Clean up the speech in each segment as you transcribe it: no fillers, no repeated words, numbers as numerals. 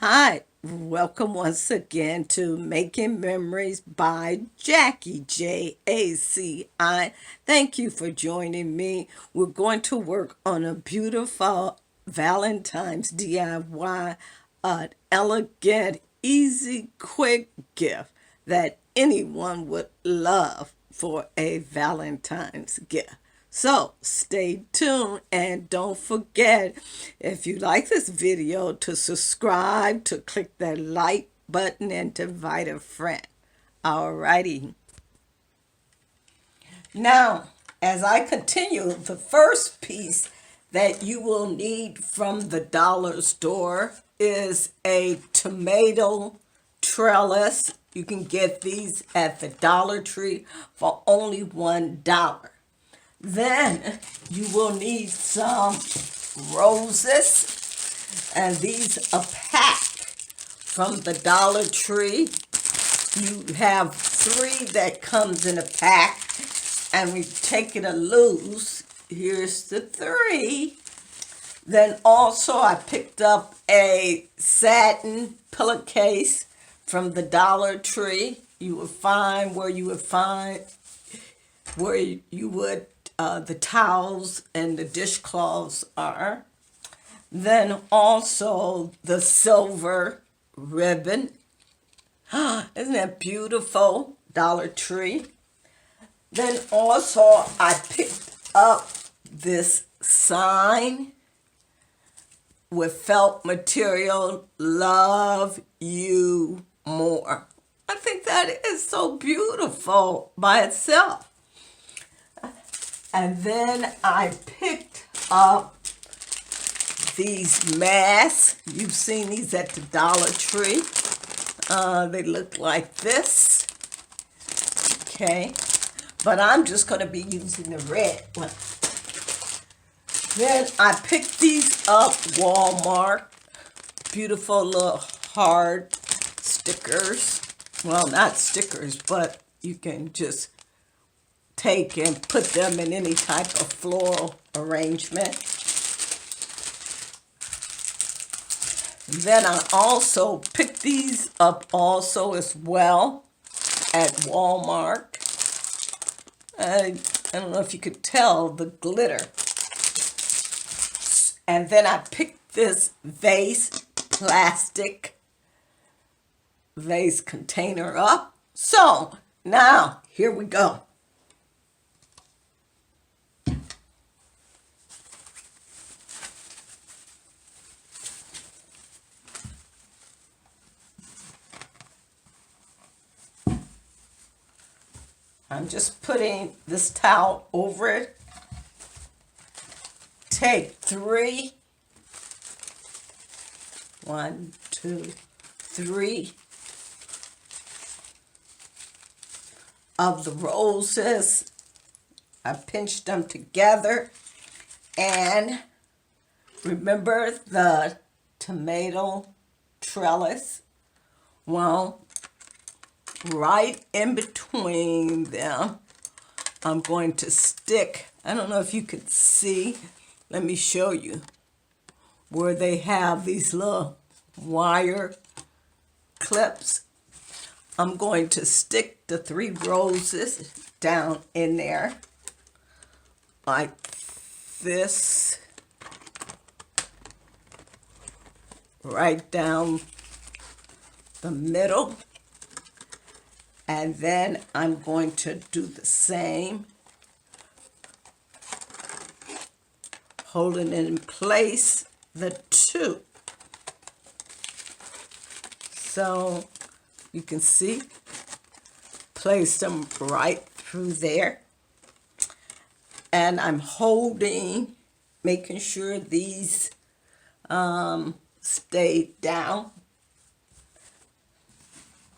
Hi, welcome once again to Making Memories by Jackie, Jaci. Thank you for joining me. We're going to work on a beautiful Valentine's DIY, an elegant, easy, quick gift that anyone would love for a Valentine's gift. So stay tuned and don't forget, if you like this video, to subscribe, to click that like button, and to invite a friend. Alrighty. Now, as I continue, the first piece that you will need from the dollar store is a tomato trellis. You can get these at the Dollar Tree for only $1. Then you will need some roses, and these a pack from the Dollar Tree. You have 3 that comes in a pack, and we take it a loose. Here's the 3. Then also I picked up a satin pillowcase from the Dollar Tree. You would find where you would the towels and the dishcloths are. Then also the silver ribbon. Isn't that beautiful? Dollar Tree. Then also I picked up this sign with felt material, Love You More. I think that is so beautiful by itself. And then I picked up these masks. You've seen these at the Dollar Tree. They look like this. Okay. But I'm just going to be using the red one. Then I picked these up Walmart. Beautiful little hard stickers. Well, not stickers, but you can just take and put them in any type of floral arrangement. Then I also picked these up also as well at Walmart. I don't know if you could tell the glitter. And then I picked this plastic vase container up. So now here we go. I'm just putting this towel over it. Take 3. 1, 2, 3 of the roses. I pinched them together. And remember the tomato trellis? Well, right in between them, I'm going to stick, I don't know if you could see, let me show you, where they have these little wire clips. I'm going to stick the 3 roses down in there like this, right down the middle. And then I'm going to do the same, holding in place the 2. So you can see, place them right through there. And I'm holding, making sure these stay down.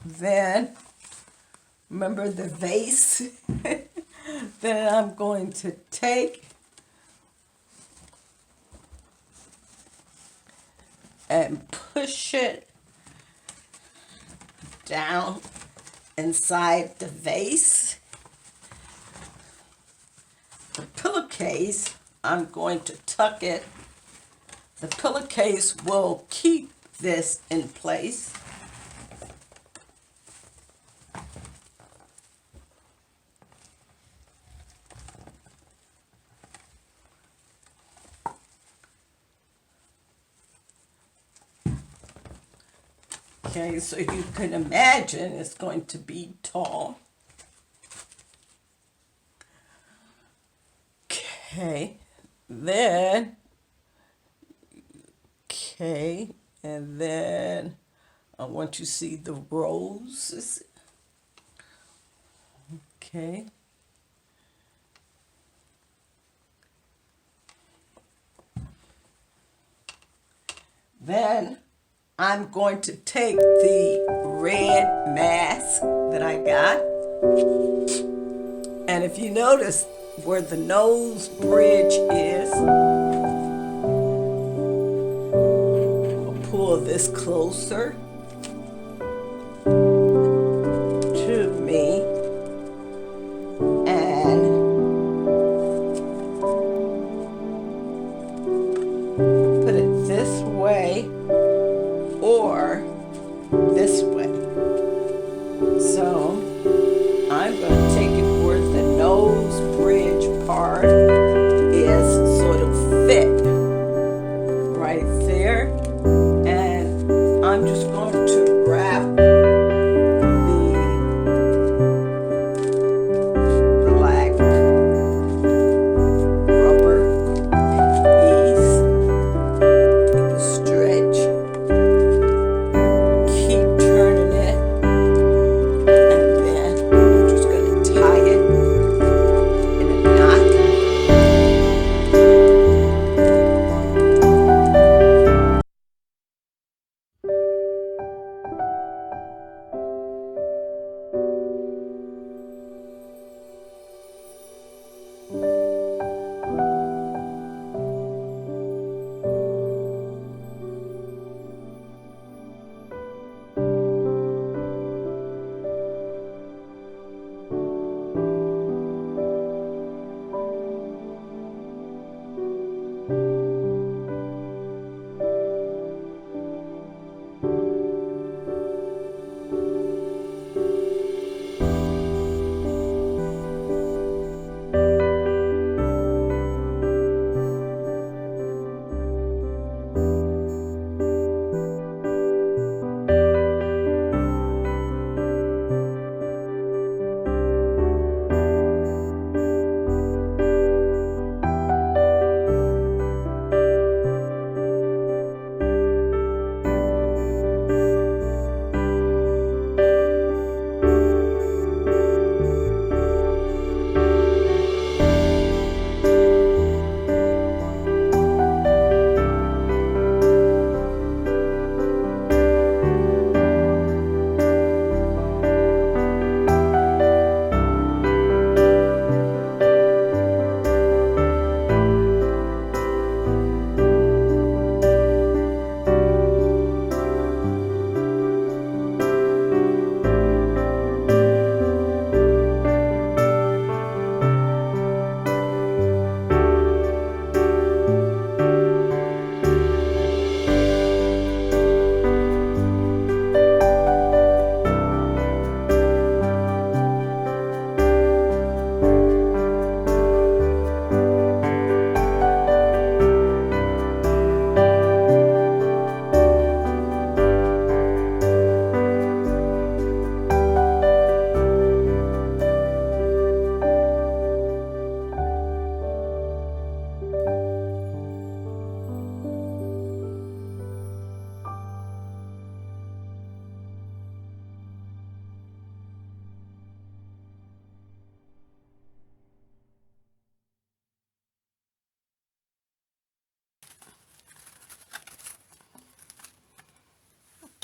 Then remember the vase that I'm going to take and push it down inside the vase. The pillowcase, I'm going to tuck it. The pillowcase will keep this in place. Okay, so you can imagine it's going to be tall. Okay, then, okay, and then I want you to see the roses. Okay. Then I'm going to take the red mask that I got. And if you notice where the nose bridge is, I'll pull this closer to me and put it this way or this way. So I'm going to take it where the nose bridge part is sort of fit right there. And I'm just going to wrap the black rubber piece, stretch, keep turning it, and then I'm just going to tie it in a knot.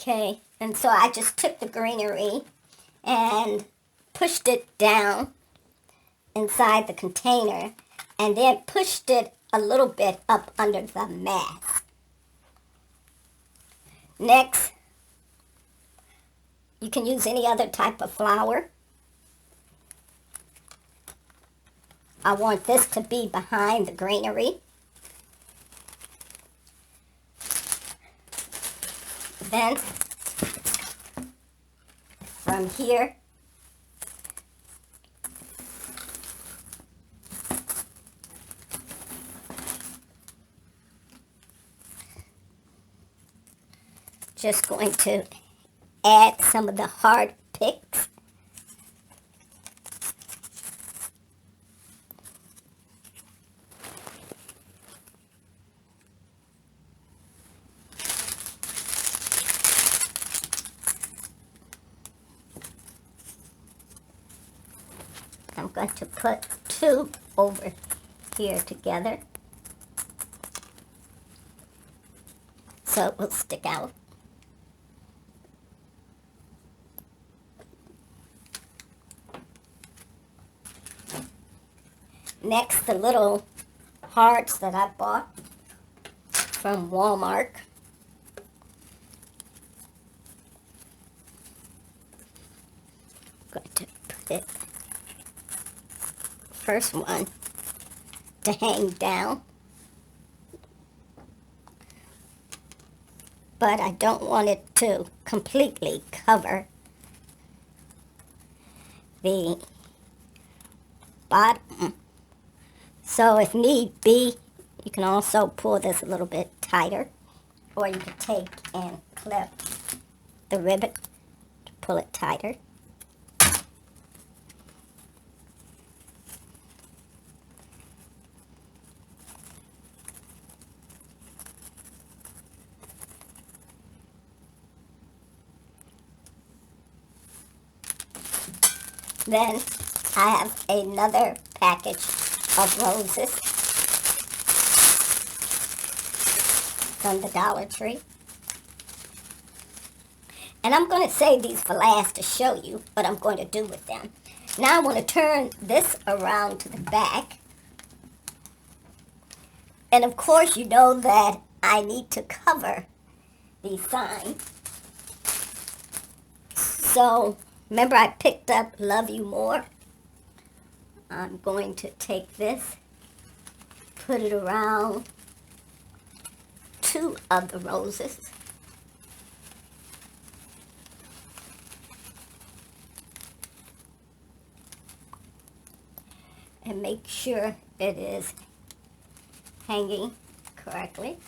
Okay, and so I just took the greenery and pushed it down inside the container and then pushed it a little bit up under the mask. Next, you can use any other type of flower. I want this to be behind the greenery. then from here, just going to add some of the hard picks. I'm going to put two over here together so it will stick out. Next, the little hearts that I bought from Walmart. I'm going to put it, first one to hang down, but I don't want it to completely cover the bottom. So if need be, you can also pull this a little bit tighter, or you can take and clip the ribbon to pull it tighter. Then I have another package of roses from the Dollar Tree. And I'm going to save these for last to show you what I'm going to do with them. Now I want to turn this around to the back. And of course you know that I need to cover the sign. So remember I picked up Love You More? I'm going to take this, put it around two of the roses. And make sure it is hanging correctly.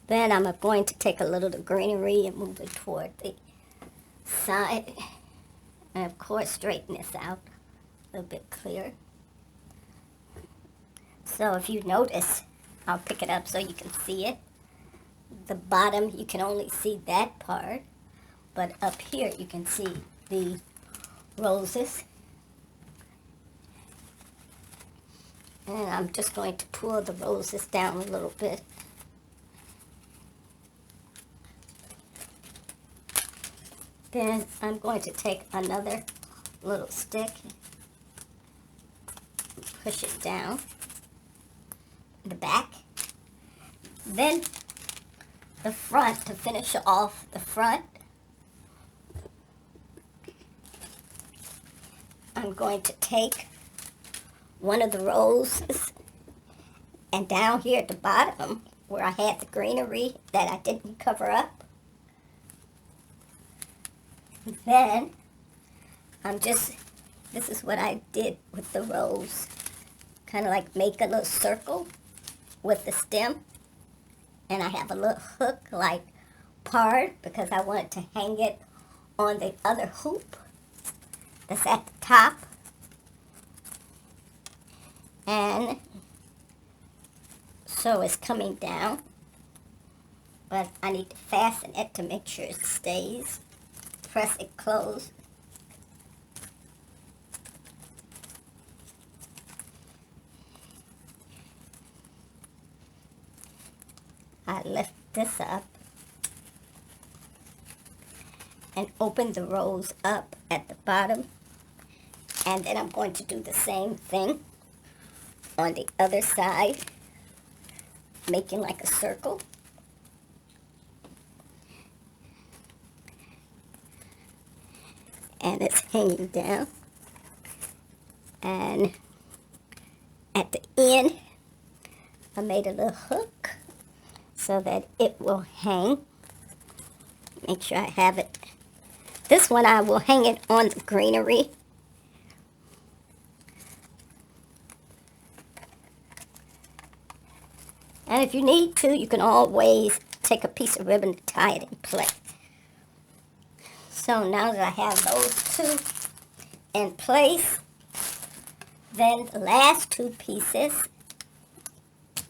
Then I'm going to take a little of the greenery and move it toward the side. And of course straighten this out a little bit clearer. So if you notice, I'll pick it up so you can see it. The bottom, you can only see that part. But up here you can see the roses. And I'm just going to pull the roses down a little bit. Then I'm going to take another little stick, push it down the back. Then the front, to finish off the front, I'm going to take one of the roses, and down here at the bottom where I had the greenery that I didn't cover up, then this is what I did with the rose. Kind of like make a little circle with the stem. And I have a little hook like part because I wanted to hang it on the other hoop that's at the top. And so it's coming down. But I need to fasten it to make sure it stays. Press it closed. I lift this up and open the rose up at the bottom, and then I'm going to do the same thing on the other side, making like a circle. And it's hanging down, and at the end, I made a little hook so that it will hang. Make sure I have it. This one I will hang it on the greenery. And if you need to, you can always take a piece of ribbon to tie it in place. So now that I have those two in place, then the last two pieces,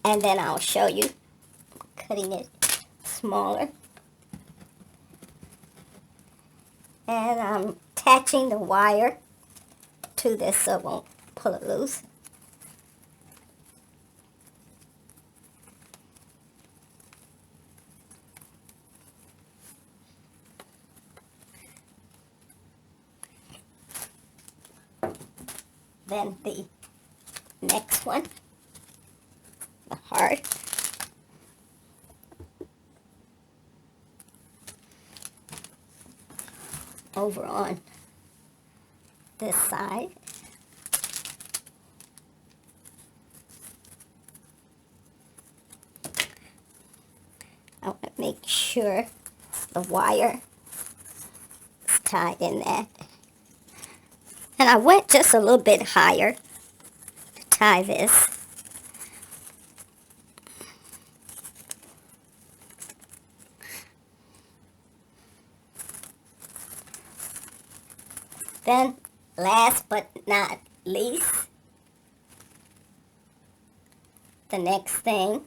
and then I'll show you cutting it smaller. And I'm attaching the wire to this so it won't pull it loose. Then the next one, the heart. Over on this side. I want to make sure the wire is tied in that. And I went just a little bit higher to tie this. Then, last but not least, the next thing